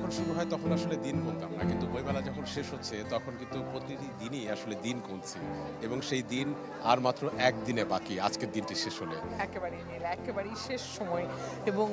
যখন শুরু হয় তখন আসলে দিন গুনতাম না, কিন্তু বইমেলা যখন শেষ হচ্ছে তখন কিন্তু প্রতিটি দিনই আসলে দিন গুনছি, এবং সেই দিন আর মাত্র একদিনে বাকি, আজকের দিনটি শেষ হলে। একেবারেই নীল, একেবারেই শেষ সময়, এবং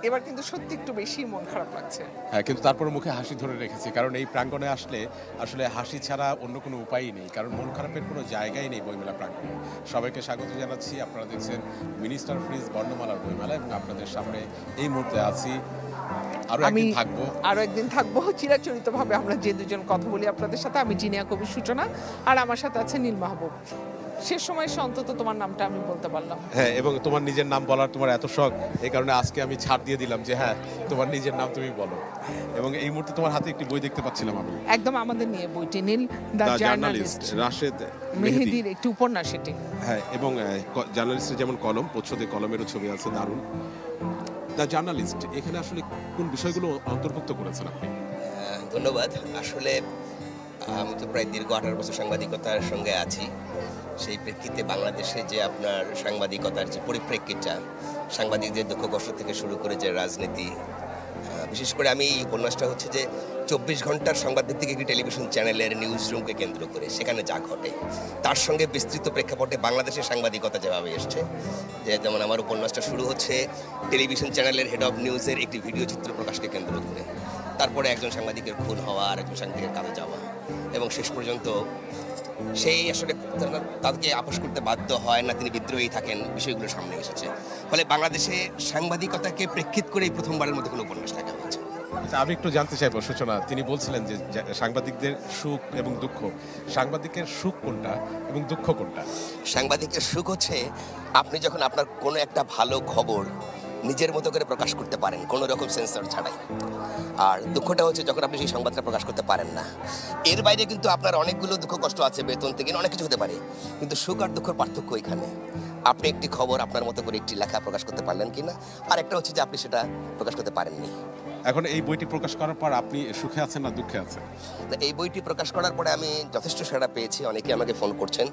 এবার কিন্তু সত্যি একটু বেশি মন খারাপ লাগছে। হ্যাঁ, কিন্তু তারপরে মুখে হাসি ধরে রেখেছি, কারণ এই প্রাঙ্গণে আসলে আসলে হাসি ছাড়া অন্য কোনো উপায়ই নেই, কারণ মন খারাপের কোনো জায়গাই নেই বইমেলা প্রাঙ্গণে। সবাইকে স্বাগত জানাচ্ছি। আপনারা দেখছেন মিনিস্টার ফ্রিজ বর্ণমালার বইমেলা, এবং আপনাদের সামনে এই মুহূর্তে আছি, আরো আমি একদিন থাকবো। আরো একদিন থাকবো চিরাচরিতভাবে আমরা যে দুজন কথা বলি আপনাদের সাথে, আমি জিনিয়া কবি সূচনা, আর আমার সাথে আছে নীল মাহবুব। শেষ সময় এসে অন্তত তোমার নামটা আমি বলতে পারলাম। হ্যাঁ, এবং তোমার নিজের নাম বলার তোমার এত শখ, এই কারণে আজকে আমি ছাড় দিয়ে দিলাম যে হ্যাঁ, তোমার নিজের নাম তুমি বলো। এবং এই মুহূর্তে তোমার হাতে একটি বই দেখতে পাচ্ছিলাম আমি, একদম আমাদের নিয়ে বইটি, নীল দ্য জার্নালিস্ট, রাশেদ মেহেদীর একটি উপন্যাস এটি। হ্যাঁ, এবং জার্নালিস্টের যেমন কলম, প্রচ্ছদে কলমেরও ছবি আছে, দারুণ। দ্য জার্নালিস্ট, এখানে আসলে কোন বিষয়গুলো অন্তর্ভুক্ত করেছেন আপনি? ধন্যবাদ। আসলে আমি তো প্রায় দীর্ঘ 18 বছর সাংবাদিকতার সঙ্গে আছি। সেই প্রেক্ষিতে বাংলাদেশে যে আপনার সাংবাদিকতার যে পরিপ্রেক্ষিতটা, সাংবাদিকদের দুঃখ কষ্ট থেকে শুরু করে যে রাজনীতি, বিশেষ করে আমি এই উপন্যাসটা হচ্ছে যে 24 ঘন্টার সংবাদভিত্তিক একটি টেলিভিশন চ্যানেলের নিউজ রুমকে কেন্দ্র করে সেখানে যা ঘটে তার সঙ্গে বিস্তৃত প্রেক্ষাপটে বাংলাদেশের সাংবাদিকতা যেভাবে এসছে, যে যেমন আমার উপন্যাসটা শুরু হচ্ছে টেলিভিশন চ্যানেলের হেড অফ নিউজের একটি ভিডিও চিত্র প্রকাশকে কেন্দ্র করে, তারপরে একজন সাংবাদিকের খুন হওয়া, আর একজন সাংবাদিকের কাজে যাওয়া, এবং শেষ পর্যন্ত সেই আসলে তাদেরকে আপোষ করতে বাধ্য হয় না, তিনি বিদ্রোহী থাকেন, বিষয়গুলো সামনে এসেছে। ফলে বাংলাদেশে সাংবাদিকতাকে প্রেক্ষিত করেই প্রথমবারের মতো কোনো উপন্যাস লেখা হয়েছে। আচ্ছা, আমি একটু জানতে চাইবো সূচনা, তিনি বলছিলেন যে সাংবাদিকদের সুখ এবং দুঃখ, সাংবাদিকের সুখ কোনটা এবং দুঃখ কোনটা? সাংবাদিকের সুখ হচ্ছে আপনি যখন আপনার কোনো একটা ভালো খবর নিজের মতো করে প্রকাশ করতে পারেন কোনো রকম সেন্সর ছাড়াই, আর দুঃখটা হচ্ছে যখন আপনি সেই সংবাদটা প্রকাশ করতে পারেন না। এর বাইরে কিন্তু আপনার অনেকগুলো দুঃখ কষ্ট আছে, বেতন থেকে অনেক কিছু হতে পারে, কিন্তু সুখ আর দুঃখের পার্থক্য এখানে আপনি একটি খবর আপনার মতো করে একটি লেখা প্রকাশ করতে পারলেন কিনা, আর একটা হচ্ছে যে আপনি সেটা প্রকাশ করতে পারেননি। এখন এই বইটি প্রকাশ করার পর আপনি সুখে আছেন না দুঃখে আছেন? এই বইটি প্রকাশ করার পরে আমি যথেষ্ট সাড়া পেয়েছি, অনেকে আমাকে ফোন করছেন,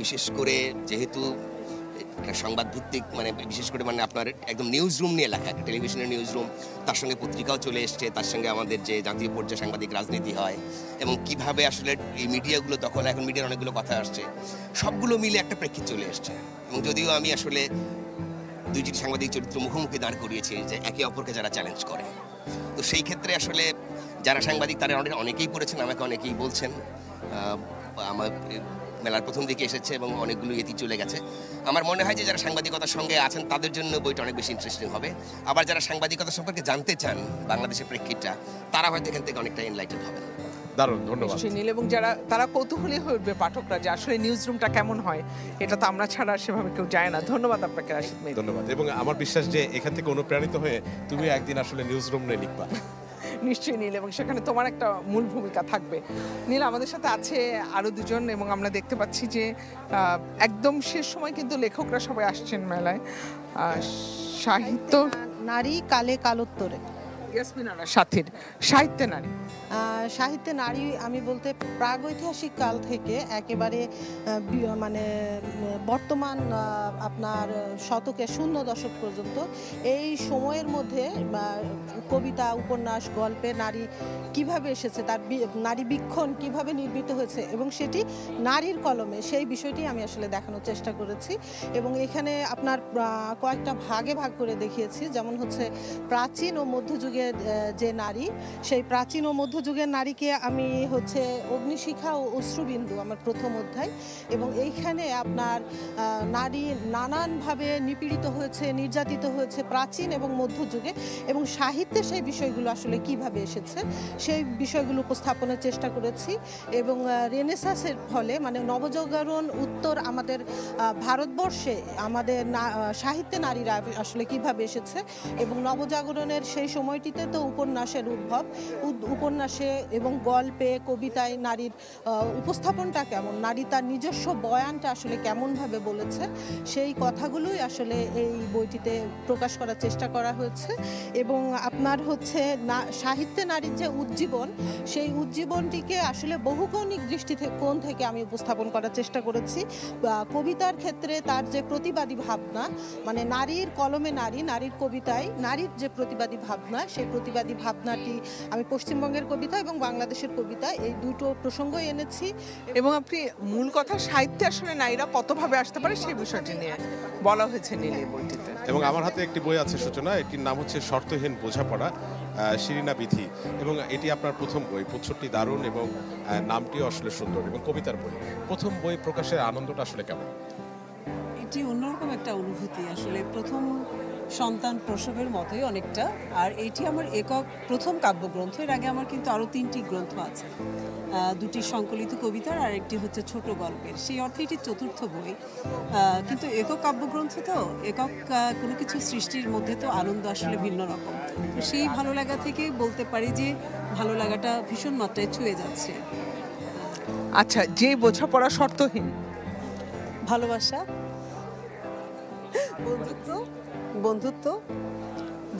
বিশেষ করে যেহেতু সংবাদ ভিত্তিক, মানে বিশেষ করে মানে আপনার একদম নিউজ রুম নিয়ে লেখা, একটা টেলিভিশনের নিউজ রুম, তার সঙ্গে পত্রিকাও চলে এসছে, তার সঙ্গে আমাদের যে জাতীয় পর্যায়ে সাংবাদিক রাজনীতি হয় এবং কিভাবে আসলে এই মিডিয়াগুলো দখল, এখন মিডিয়ার অনেকগুলো কথা আসছে, সবগুলো মিলে একটা প্রেক্ষিত চলে এসছে। এবং যদিও আমি আসলে দুইটি সাংবাদিক চরিত্র মুখোমুখি দাঁড় করিয়েছি যে একে অপরকে যারা চ্যালেঞ্জ করে, তো সেই ক্ষেত্রে আসলে যারা সাংবাদিক তারা অনেকেই পড়েছেন, আমাকে অনেকেই বলছেন, আমার মেলার প্রথম দিকে এসেছে এবং অনেকগুলো ইতি চলে গেছে। আমার মনে হয় যে যারা সাংবাদিকতার সঙ্গে আছেন তাদের জন্য বইটা অনেক বেশি ইন্টারেস্টিং হবে, আবার যারা সাংবাদিকতা সম্পর্কে জানতে চান বাংলাদেশের প্রেক্ষিতটা, তারা হয়তো এখান থেকে অনেকটা এনলাইটেড হবেন। দারুণ, ধন্যবাদ নীল। এবং তারা কৌতূহলী হয়ে উঠবে পাঠকরা, যে আসলে নিউজ রুমটা কেমন হয়, এটা তো আমরা ছাড়া সেভাবে কেউ যায় না। ধন্যবাদ আপনাকে রাশিদ মেহেদী। ধন্যবাদ, এবং আমার বিশ্বাস যে এখান থেকে অনুপ্রাণিত হয়ে তুমি একদিন আসলে নিউজ রুম নিয়ে লিখবা। নিশ্চয়ই নীল, এবং সেখানে তোমার একটা মূল ভূমিকা থাকবে। নীল, আমাদের সাথে আছে আরো দুজন, এবং আমরা দেখতে পাচ্ছি যে একদম শেষ সময় কিন্তু লেখকরা সবাই আসছেন মেলায়। সাহিত্য নারী কালে কালোত্তরে, ইয়াসমিনারা সাথীর সাহিত্যে নারী। সাহিত্যে নারী আমি বলতে প্রাগৈতিহাসিক কাল থেকে একেবারে মানে বর্তমান আপনার শতকে 00 দশক পর্যন্ত এই সময়ের মধ্যে কবিতা, উপন্যাস, গল্পে নারী কিভাবে এসেছে, তার নারী বীক্ষণ কিভাবে নির্মিত হয়েছে, এবং সেটি নারীর কলমে, সেই বিষয়টি আমি আসলে দেখানোর চেষ্টা করেছি। এবং এখানে আপনার কয়েকটা ভাগে ভাগ করে দেখিয়েছি, যেমন হচ্ছে প্রাচীন ও মধ্যযুগের যে নারী, সেই প্রাচীন ও মধ্যযুগের নারীকে আমি হচ্ছে অগ্নিশিখা ও অশ্রুবিন্দু আমার প্রথম অধ্যায়, এবং এইখানে আপনার নারী নানানভাবে নিপীড়িত হয়েছে, নির্যাতিত হয়েছে প্রাচীন এবং মধ্যযুগে, এবং সাহিত্যে সেই বিষয়গুলো আসলে কিভাবে এসেছে সেই বিষয়গুলো উপস্থাপনের চেষ্টা করেছি। এবং রেনেসাঁসের ফলে মানে নবজাগরণ উত্তর আমাদের ভারতবর্ষে আমাদের সাহিত্যে নারীরা আসলে কিভাবে এসেছে, এবং নবজাগরণের সেই সময়টিতে তো উপন্যাসের উদ্ভব, উপন্যাস সে এবং গল্পে কবিতায় নারীর উপস্থাপনটা কেমন, নারী তার নিজস্ব বয়ানটা আসলে কেমনভাবে বলেছে, সেই কথাগুলোই আসলে এই বইটিতে প্রকাশ করার চেষ্টা করা হয়েছে। এবং আপনার হচ্ছে সাহিত্যে নারীর যে উজ্জীবন, সেই উজ্জীবনটিকে আসলে বহুকৌণিক কোণ থেকে আমি উপস্থাপন করার চেষ্টা করেছি। কবিতার ক্ষেত্রে তার যে প্রতিবাদী ভাবনা, মানে নারীর কলমে নারীর কবিতায় নারীর যে প্রতিবাদী ভাবনা, সেই প্রতিবাদী ভাবনাটি আমি পশ্চিমবঙ্গের কবিতা এবং বাংলাদেশের কবিতা এই দুটো প্রসঙ্গই এনেছি। এবং আপনি মূল কথা সাহিত্যে আসলে নারীরা কতভাবে আসতে পারে সেই বিষয়টি নিয়ে বলা হয়েছে নীল এই বইটিতে। এবং আমার হাতে একটি বই আছে সূচনা, এটির নাম হচ্ছে শর্তহীন বোঝাপড়া, শিরিনা বিথি। এবং এটি আপনার প্রথম বই, প্রচ্ছদটি দারুণ এবং নামটিও আসলে সুন্দর এবং কবিতার বই। প্রথম বই প্রকাশের আনন্দটা আসলে কেমন? এটি অন্যরকম একটা অনুভূতি, আসলে প্রথম সন্তান প্রসবের মতোই অনেকটা। আর এইটি আমার একক প্রথম কাব্যগ্রন্থ। এর আগে আমার কিন্তু আরও 3টি গ্রন্থ আছে, দুটি সংকলিত কবিতার আর একটি হচ্ছে ছোট গল্পের। সেই অর্থে এটি চতুর্থ বই, কিন্তু একক কাব্যগ্রন্থ তো একক কোনো কিছু সৃষ্টির মধ্যে তো আনন্দ আসলে ভিন্ন রকম। তো সেই ভালো লাগা থেকে বলতে পারি যে ভালো লাগাটা ভীষণ মাত্রায় ছুঁয়ে যাচ্ছে। আচ্ছা, যে বোঝাপড়া শর্তহীন, ভালোবাসা, বন্ধুত্ব,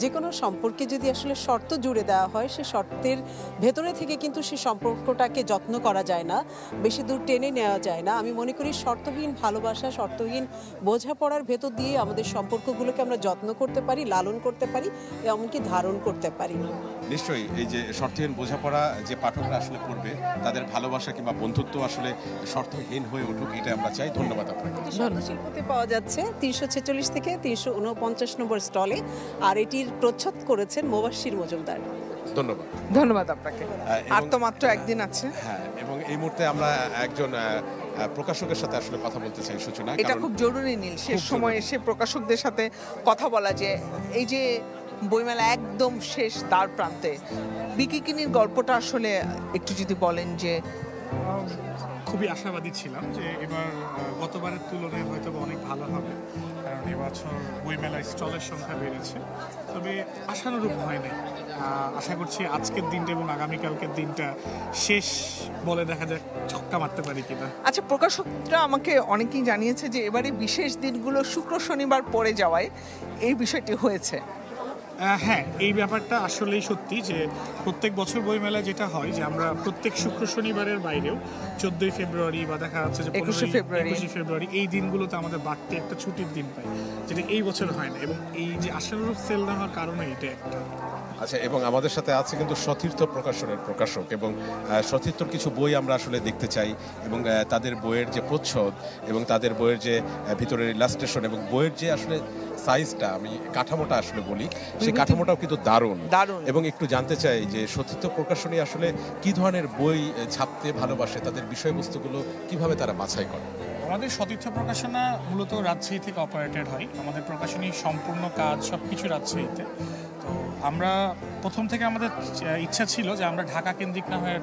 যে কোনো সম্পর্কে যদি আসলে শর্ত জুড়ে দেওয়া হয়, সে শর্তের ভেতরে থেকে কিন্তু সেই সম্পর্কটাকে যত্ন করা যায় না, বেশি দূর টেনে নেওয়া যায় না। আমি মনে করি শর্তহীন ভালোবাসা, শর্তহীন বোঝাপড়ার ভেতর দিয়ে আমাদের সম্পর্কগুলোকে আমরা যত্ন করতে পারি, লালন করতে পারি, এমনকি ধারণ করতে পারি। নিশ্চয়ই এই যে শর্তহীন বোঝাপড়া যে পাঠকরা আসলে পড়বে, তাদের ভালোবাসা কিংবা বন্ধুত্ব আসলে শর্তহীন হয়ে উঠুক, এটা আমরা চাই। ধন্যবাদ আপনাকে। শিল্পতে পাওয়া যাচ্ছে 346 থেকে 349 নম্বর স্টলে, আর এটির প্রচ্ছদ করেছেন মোবাশ্বির মজুমদার। ধন্যবাদ। ধন্যবাদ আপনাকে। আর তো মাত্র একদিন আছে। হ্যাঁ, এবং এই মুহূর্তে আমরা একজন প্রকাশকের সাথে আসলে কথা বলতে চাই সূচনা। এটা খুব জরুরি নীল, শেষ সময় এসে প্রকাশকদের সাথে কথা বলা, যে এই যে বইমেলা একদম শেষ দ্বার প্রান্তে, বিকিকিনির গল্পটা আসলে একটু যদি বলেন। যে খুবই আশাবাদী ছিলাম যে এবার গতবারের তুলনায় হয়তো অনেক ভালো হবে, কারণ এবছর বইমেলায় স্টলের সংখ্যা বেড়েছে, তবে আশানুরূপ হয় নাই। আশা করছি আজকের দিনটা এবং আগামীকালকের দিনটা শেষ বলে দেখা যাক ছক্কা মারতে পারি কিনা। আচ্ছা, প্রকাশকরা আমাকে অনেকেই জানিয়েছে যে এবারে বিশেষ দিনগুলো শুক্র শনিবার পড়ে যাওয়ায় এই বিষয়টি হয়েছে। হ্যাঁ, এই ব্যাপারটা আসলেই সত্যি যে প্রত্যেক বছর বইমেলায় যেটা হয় যে আমরা প্রত্যেক শুক্র শনিবারের বাইরেও 14ই ফেব্রুয়ারি বা দেখা যাচ্ছে যে 21শে ফেব্রুয়ারি এই দিনগুলোতে আমাদের বাড়তি একটা ছুটির দিন পাই, যেটা এই বছর হয় না। এবং এই যে আশানুরূপ সেল না হওয়ার কারণে এটা একটা। আচ্ছা, এবং আমাদের সাথে আছে কিন্তু সতীর্থ প্রকাশনের প্রকাশক, এবং সতীর্থর কিছু বই আমরা আসলে দেখতে চাই, এবং তাদের বইয়ের যে প্রচ্ছদ এবং তাদের বইয়ের যে ভিতরের ইলাস্ট্রেশন এবং বইয়ের যে আসলে সাইজটা, আমি কাঠামোটা আসলে বলি, সেই কাঠামোটাও কিন্তু দারুণ। এবং একটু জানতে চাই যে সতীর্থ প্রকাশনী আসলে কি ধরনের বই ছাপতে ভালোবাসে, তাদের বিষয়বস্তুগুলো কিভাবে তারা বাছাই করে। আমাদের সতীর্থ প্রকাশনা মূলত রাজশাহী থেকে অপারেটেড হয়। আমাদের প্রকাশনী সম্পূর্ণ কাজ সব কিছু রাজশাহীতে। তো আমরা প্রথম থেকে আমাদের ইচ্ছা ছিল যে আমরা ঢাকা কেন্দ্রিক না হয়ে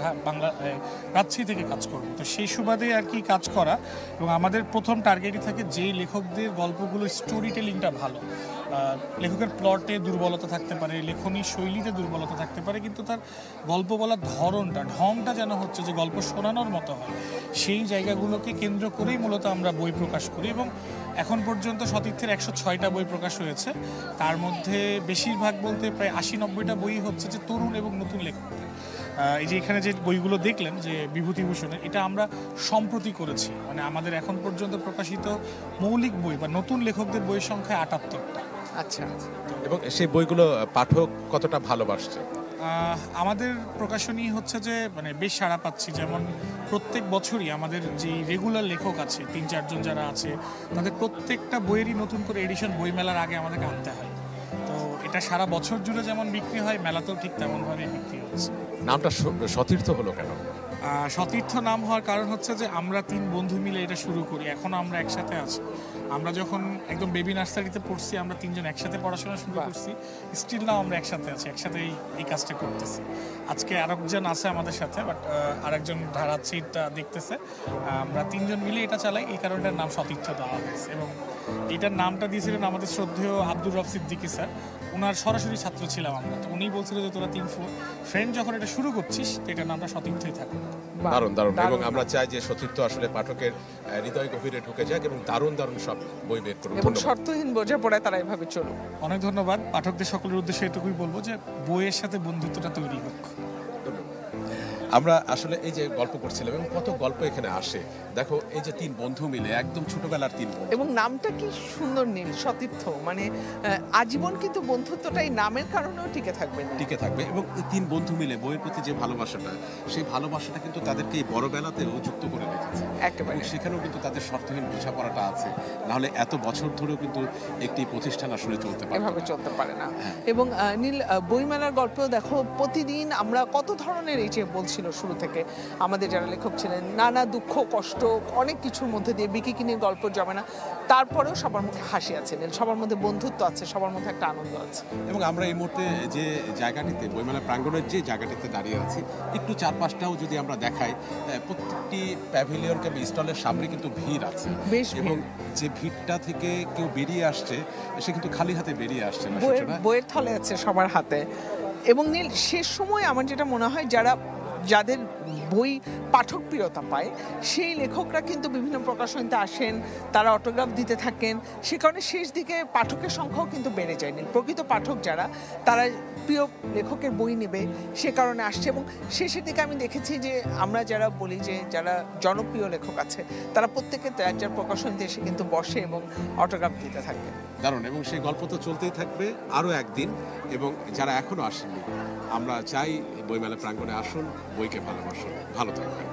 রাজশাহী থেকে কাজ করব। তো সেই সুবাদে আর কি কাজ করা, এবং আমাদের প্রথম টার্গেটই থাকে যেই লেখকদের গল্পগুলো স্টোরি টেলিংটা ভালো, লেখকের প্লটে দুর্বলতা থাকতে পারে, লেখনী শৈলীতে দুর্বলতা থাকতে পারে, কিন্তু তার গল্প বলার ঢংটা যেন হচ্ছে যে গল্প শোনানোর মতো হয়, সেই জায়গাগুলোকে কেন্দ্র করেই মূলত আমরা বই প্রকাশ করি। এবং এখন পর্যন্ত সতীর্থের 106টা বই প্রকাশ হয়েছে, তার মধ্যে বেশিরভাগ বলতে প্রায় 80-90টা বই হচ্ছে যে তরুণ এবং নতুন লেখকদের। এই যে এখানে যে বইগুলো দেখলেন যে বিভূতিভূষণের, এটা আমরা সম্প্রতি করেছি। মানে আমাদের এখন পর্যন্ত প্রকাশিত মৌলিক বই বা নতুন লেখকদের বইয়ের সংখ্যা 78টা। আচ্ছা, এবং সেই বইগুলো পাঠক কতটা ভালোবাসছে? আমাদের প্রকাশনী হচ্ছে যে মানে বেশ সাড়া পাচ্ছি। যেমন প্রত্যেক বছরই আমাদের যে রেগুলার লেখক আছে 3-4 জন যারা আছে, তাদের প্রত্যেকটা বইয়েরই নতুন করে এডিশন বইমেলার আগে আমাদেরকে আনতে হয়। তো এটা সারা বছর জুড়ে যেমন বিক্রি হয়, মেলাতেও ঠিক তেমনভাবে বিক্রি হচ্ছে। নামটা সতীর্থ হলো কেন? সতীর্থ নাম হওয়ার কারণ হচ্ছে যে আমরা 3 বন্ধু মিলে এটা শুরু করি, এখনো আমরা একসাথে আছি। আমরা যখন একদম বেবি নার্সারিতে পড়ছি আমরা 3 জন একসাথে পড়াশোনা শুরু করছি, স্টিল নাও আমরা একসাথে আছি, একসাথে এই কাজটা করতেছি। আজকে আরেকজন আছে আমাদের সাথে, বাট আরেকজন ধারাচ্ছে এটা দেখতেছে। আমরা 3 জন মিলে এটা চালাই, এই কারণে এটার নাম সতীর্থ দেওয়া হয়েছে। এবং এটার নামটা দিয়েছিলেন আমাদের শ্রদ্ধেয় আব্দুর রব সিদ্দিকী স্যার, ওনার সরাসরি ছাত্র ছিলাম আমরা। তো উনি বলছিল যে তোরা 3 ফ্রেন্ড যখন এটা শুরু করছিস এটার নামটা সতীর্থই থাকে। দারুণ দারুণ। এবং আমরা চাই যে সতীর্থ আসলে পাঠকের হৃদয় গভীরে ঢুকে যাক এবং দারুণ দারুণ সব বই বের করুন। এবং শর্তহীন বোঝাপড়ায় তারা এভাবে চলুক। অনেক ধন্যবাদ। পাঠকদের সকলের উদ্দেশ্যে এটুকুই বলবো যে বইয়ের সাথে বন্ধুত্বটা তৈরি হোক। আমরা আসলে এই যে গল্প করছিলাম এবং কত গল্প এখানে আসে, দেখো এই যে 3 বন্ধু মিলে একদম ছোটবেলার 3 বন্ধু, এবং নামটা কি সুন্দর নীল, সতীর্থ, মানে আজীবন কিন্তু বন্ধুত্বটা এই নামের কারণেও টিকে থাকবে না, টিকে থাকবে। এবং এই 3 বন্ধু মিলে বইয়ের প্রতি যে ভালোবাসাটা, সেই ভালোবাসাটা কিন্তু তাদেরকে এই বড়বেলাতেও যুক্ত করে রেখেছে। একেবারে। এবং সেখানেও কিন্তু তাদের শর্তহীন বোঝাপড়াটা আছে, নাহলে এত বছর ধরেও কিন্তু একটি প্রতিষ্ঠান আসলে চলতে পারে এভাবে চলতে পারে না। এবং নীল, বইমেলার গল্পেও দেখো প্রতিদিন আমরা কত ধরনের, এই যে বলছিল শুরু থেকে আমাদের যারা লেখক ছিলেন, নানা দুঃখ কষ্ট অনেক কিছুর মধ্যে দিয়ে বিকিকিনির গল্প জমে না, তারপরেও সবার মুখে হাসি আছে নীল, সবার মধ্যে বন্ধুত্ব আছে, সবার মধ্যে একটা আনন্দ আছে। এবং আমরা এই মুহূর্তে যে জায়গাটিতে, বইমেলা প্রাঙ্গণের যে জায়গাটিতে দাঁড়িয়ে আছি, একটু চারপাশটাও যদি আমরা দেখাই, প্রত্যেকটি প্যাভিলিয়ন কিংবা স্টলের সামনে কিন্তু ভিড় আছে। বেশ ভিড়। এবং যে ভিড়টা থেকে কেউ বেরিয়ে আসছে, সে কিন্তু খালি হাতে বেরিয়ে আসছে না। বইয়ের থলে আছে সবার হাতে। এবং নীল, শেষ সময় আমার যেটা মনে হয় যাদের বই পাঠক প্রিয়তা পায় সেই লেখকরা কিন্তু বিভিন্ন প্রকাশনীতে আসেন, তারা অটোগ্রাফ দিতে থাকেন, সে কারণে শেষ দিকে পাঠকের সংখ্যাও কিন্তু বেড়ে যায়নি। প্রকৃত পাঠক যারা, তারা প্রিয় লেখকের বই নেবে সে কারণে আসছে। এবং শেষের দিকে আমি দেখেছি যে আমরা যারা বলি যে যারা জনপ্রিয় লেখক আছে, তারা প্রত্যেকে যার প্রকাশনীতে এসে কিন্তু বসে এবং অটোগ্রাফ দিতে থাকে। দারুণ। এবং সেই গল্প তো চলতেই থাকবে আরও একদিন। এবং যারা এখনো আসেননি, আমরা চাই বইমেলা প্রাঙ্গণে আসুন, বইকে ভালোবাসুন। ভালো থাকবেন।